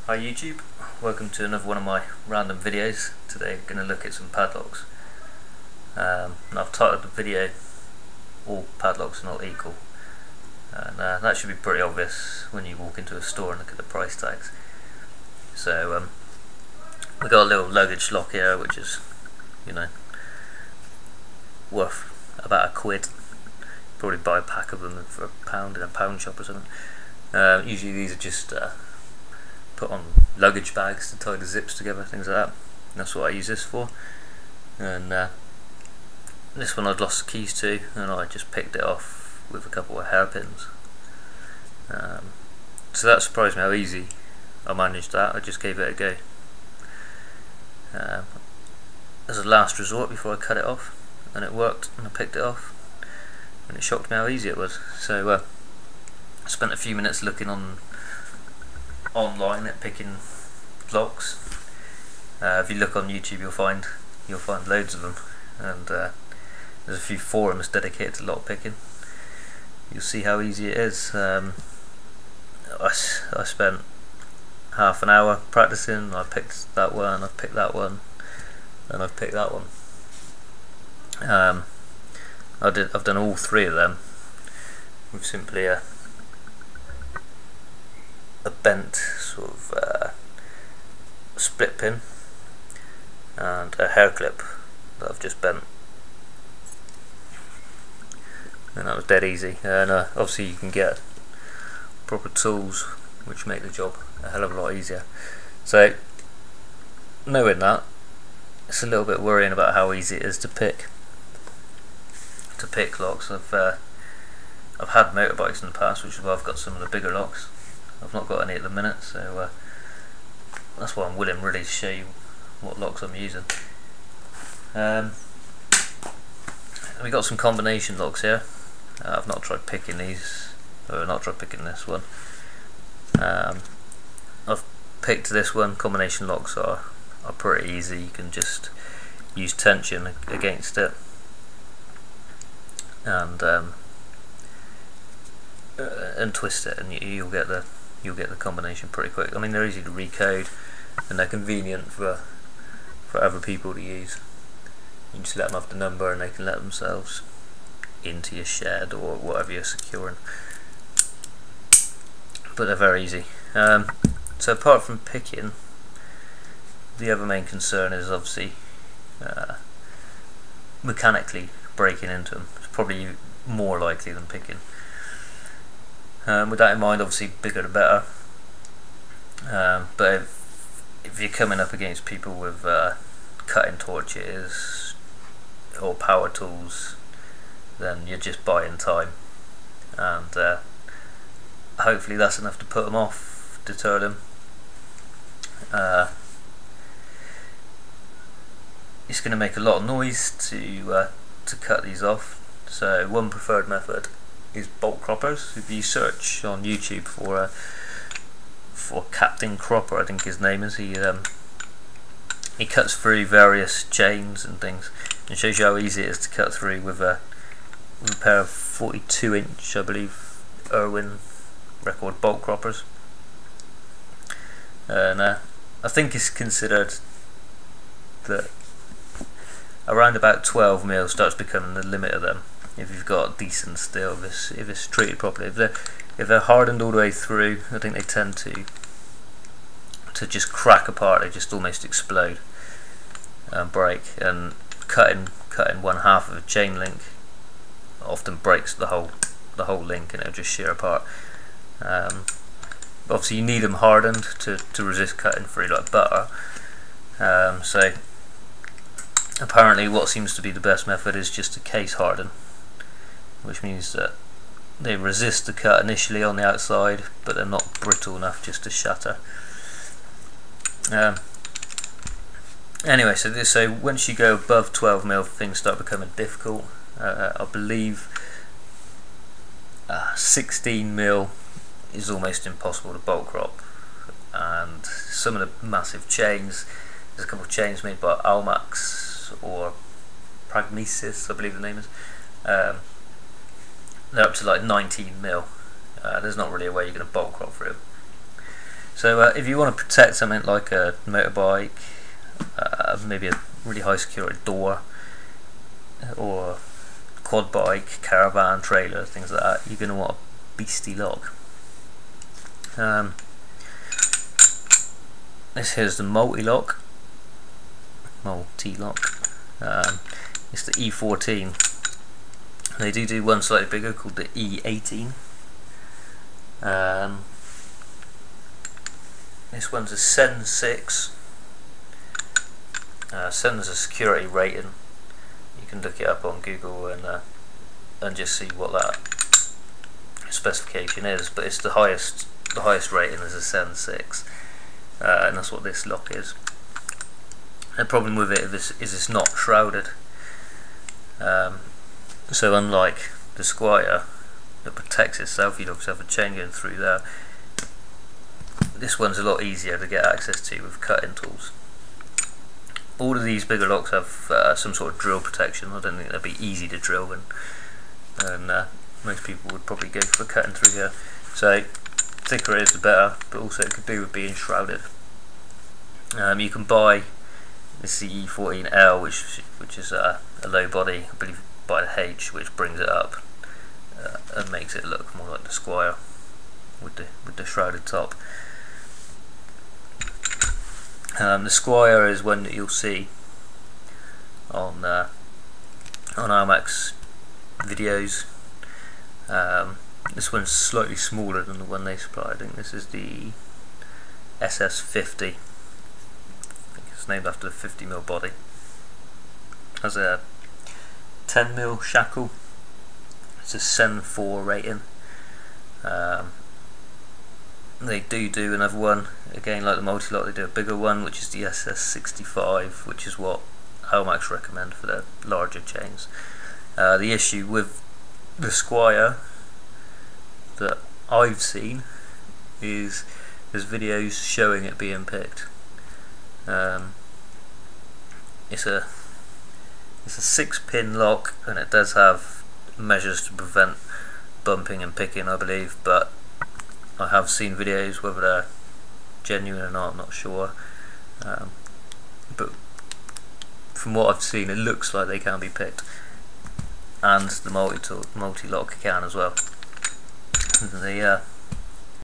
Hi YouTube, welcome to another one of my random videos. Today we're going to look at some padlocks. And I've titled the video "All Padlocks Are Not Equal," and that should be pretty obvious when you walk into a store and look at the price tags. So we got a little luggage lock here, which is, worth about £1. Probably buy a pack of them for £1 in a pound shop or something. Usually these are just put on luggage bags to tie the zips together, things like that. That's what I use this for. And this one I'd lost the keys to, and I just picked it off with a couple of hairpins. So that surprised me how easy I managed that. I just gave it a go as a last resort before I cut it off, and it worked, and I picked it off, and it shocked me how easy it was. So I spent a few minutes looking online at picking locks. If you look on YouTube, you'll find loads of them, and there's a few forums dedicated to lock picking. You'll see how easy it is. I spent half an hour practicing. I picked that one, I've picked that one, and I've picked that one. I've done all three of them with simply a bent sort of split pin and a hair clip that I've just bent, and that was dead easy. And obviously you can get proper tools which make the job a hell of a lot easier. So knowing that, it's a little bit worrying about how easy it is to pick locks. I've had motorbikes in the past, which is why I've got some of the bigger locks. I've not got any at the minute, so that's why I'm willing really to show you what locks I'm using. We got some combination locks here. I've not tried picking these, or not tried picking this one. I've picked this one. Combination locks are pretty easy. You can just use tension against it, and twist it, and you'll get the combination pretty quick. I mean, they're easy to recode, and they're convenient for other people to use. You just let them have the number, and they can let themselves into your shed or whatever you're securing. But they're very easy. So apart from picking, the other main concern is obviously mechanically breaking into them. It's probably more likely than picking. With that in mind, obviously bigger the better. But if you're coming up against people with cutting torches or power tools, then you're just buying time, and hopefully that's enough to put them off, deter them. It's going to make a lot of noise to cut these off. So one preferred method is bolt croppers. If you search on YouTube for Captain Cropper, I think his name is, he cuts through various chains and things, and shows you how easy it is to cut through with a pair of 42-inch, I believe, Irwin record bolt croppers. And I think it's considered that around about 12mm starts becoming the limit of them. If you've got decent steel, if it's treated properly, if they're hardened all the way through, I think they tend to just crack apart. They just almost explode and break. And cutting one half of a chain link often breaks the whole link, and it'll just shear apart. Obviously, you need them hardened to resist cutting through like butter. So apparently, what seems to be the best method is just to case harden, which means that they resist the cut initially on the outside, but they're not brittle enough just to shatter. Anyway, so once you go above 12mm, things start becoming difficult. I believe 16mm is almost impossible to bolt crop, and some of the massive chains, there's a couple of chains made by Almax or Pragmesis, I believe the name is, they're up to like 19mm. There's not really a way you're going to bolt crop through them. So if you want to protect something like a motorbike, maybe a really high security door, or quad bike, caravan, trailer, things like that, you're going to want a beastie lock. This here's the Mul-t-lock. It's the E14. They do one slightly bigger called the E18. This one's a Sen 6. Sen is a security rating. You can look it up on Google and just see what that specification is. But it's the highest rating is a Sen 6, and that's what this lock is. The problem with it is it's not shrouded. So unlike the Squire that protects itself, you'd obviously have a chain going through there. This one's a lot easier to get access to with cutting tools. All of these bigger locks have some sort of drill protection. I don't think they'd be easy to drill, and most people would probably go for cutting through here. So thicker it is the better, but also it could do with being shrouded. You can buy this E14L, which is a low body, I believe, by the H, which brings it up and makes it look more like the Squire with the shrouded top. The Squire is one that you'll see on Almax videos. This one's slightly smaller than the one they supply. I think this is the SS50. I think it's named after the 50mm body. Has a 10mm shackle. It's a Sen 4 rating. They do another one, again like the Mul-t-lock, they do a bigger one, which is the SS65, which is what Almax recommend for their larger chains. The issue with the Squire that I've seen is there's videos showing it being picked. It's a 6-pin lock, and it does have measures to prevent bumping and picking, I believe, but I have seen videos, whether they're genuine or not, I'm not sure, but from what I've seen it looks like they can be picked, and the Mul-t-lock can as well.